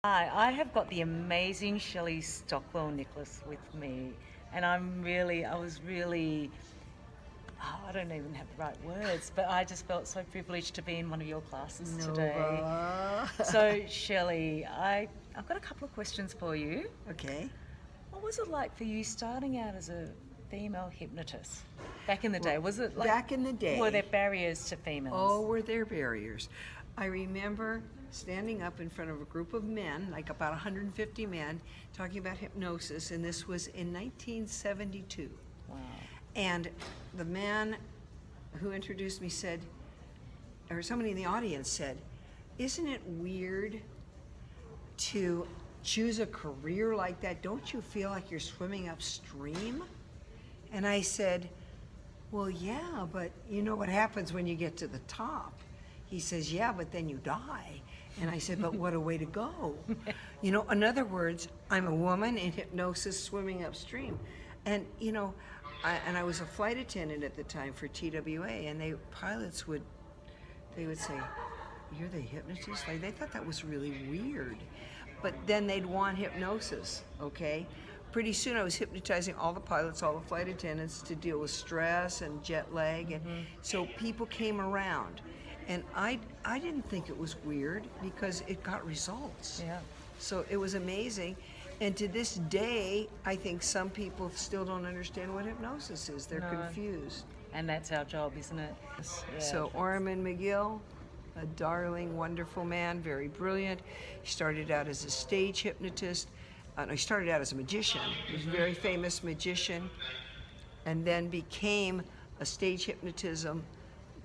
Hi, I have got the amazing Shelley Stockwell-Nicholas with me, and I was really, I don't even have the right words, but I just felt so privileged to be in one of your classes today. Nova. So, Shelley, I've got a couple of questions for you. Okay. What was it like for you starting out as a female hypnotist back in the day? Was it like, Back in the day. were there barriers to females? Oh, were there barriers? I remember standing up in front of a group of men, like about 150 men, talking about hypnosis, and this was in 1972. Wow. And the man who introduced me said, or somebody in the audience said, "Isn't it weird to choose a career like that? Don't you feel like you're swimming upstream?" And I said, "Well, yeah, but you know what happens when you get to the top?" He says, "Yeah, but then you die." And I said, "But what a way to go." You know, in other words, I'm a woman in hypnosis swimming upstream. And, you know, I was a flight attendant at the time for TWA, and pilots would say, "You're the hypnotist?" Like, they thought that was really weird. But then they'd want hypnosis, okay? Pretty soon I was hypnotizing all the pilots, all the flight attendants to deal with stress and jet lag. And so people came around. And I didn't think it was weird because it got results. Yeah. So it was amazing. And to this day, I think some people still don't understand what hypnosis is. They're confused. And that's our job, isn't it? Yeah. So Ormond McGill, a darling, wonderful man, very brilliant. He started out as a stage hypnotist. No, he started out as a magician. He was a very famous magician, and then became a stage hypnotism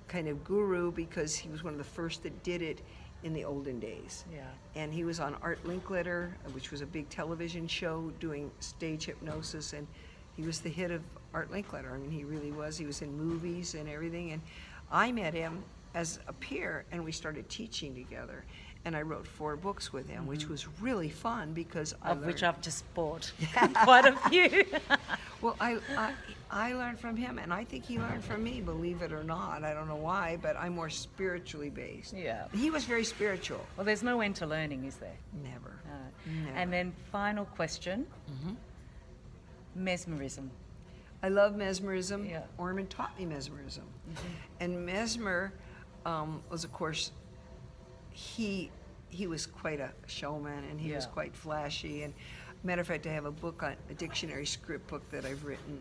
kind of guru because he was one of the first that did it in the olden days. Yeah. And he was on Art Linkletter, which was a big television show doing stage hypnosis, and he was the hit of Art Linkletter. I mean, he really was. He was in movies and everything, and I met him as a peer, and we started teaching together. And I wrote 4 books with him, which was really fun because which I've just bought quite a few. Well, I learned from him, and I think he learned from me, believe it or not. I don't know why, but I'm more spiritually based. Yeah. He was very spiritual. Well, there's no end to learning, is there? Never. No. And then final question, mesmerism. I love mesmerism. Yeah. Ormond taught me mesmerism. And Mesmer was, of course, he was quite a showman, and he was quite flashy. And matter of fact, I have a book on a dictionary script book that I've written,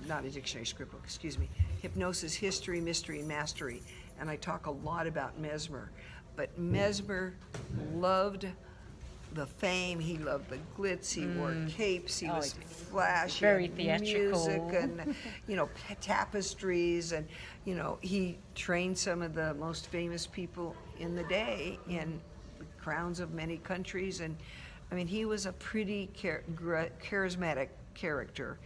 not a dictionary script book, excuse me, Hypnosis, History, Mystery, and Mastery. And I talk a lot about Mesmer. But Mesmer loved the fame, he loved the glitz, he wore capes, he was flashy, very theatrical. music and, you know, tapestries, and, you know, he trained some of the most famous people in the day in the crowns of many countries. And I mean, he was a pretty charismatic character,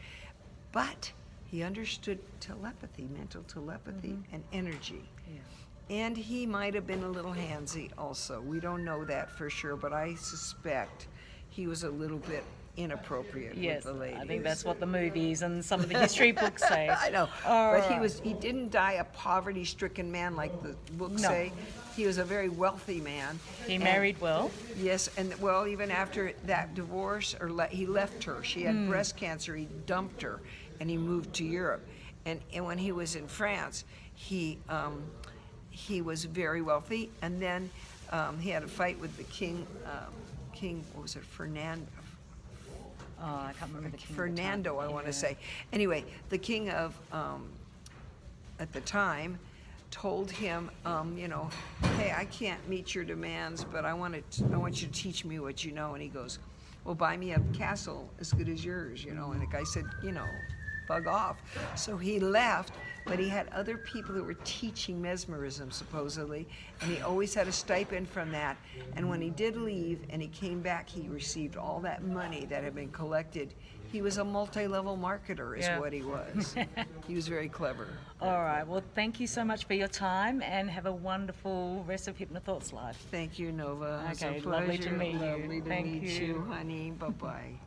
but he understood telepathy, mental telepathy, and energy. Yeah. And he might have been a little handsy also. We don't know that for sure, but I suspect he was a little bit inappropriate with the ladies. I think that's what the movies and some of the history books say. I know, but he didn't die a poverty-stricken man like the books say. He was a very wealthy man. He married well. Yes, and well, even after that divorce, he left her. She had breast cancer. He dumped her, and he moved to Europe. And when he was in France, he was very wealthy. And then he had a fight with the king. What was it? Fernando. I can't remember the king. Fernando, I want to say. Anyway, the king of at the time told him, you know, "Hey, I can't meet your demands, but I want you to teach me what you know." And he goes, "Well, buy me a castle as good as yours," you know. And the guy said, "You know, bug off." So he left, but he had other people who were teaching mesmerism, supposedly, and he always had a stipend from that. And when he did leave and he came back, he received all that money that had been collected. He was a multi-level marketer is what he was. He was very clever. All right. Well, thank you so much for your time, and have a wonderful rest of Hypnothoughts life. Thank you, Nova. Okay, It's a lovely to pleasure. meet you. Lovely to Thank meet you. you, honey. Bye-bye.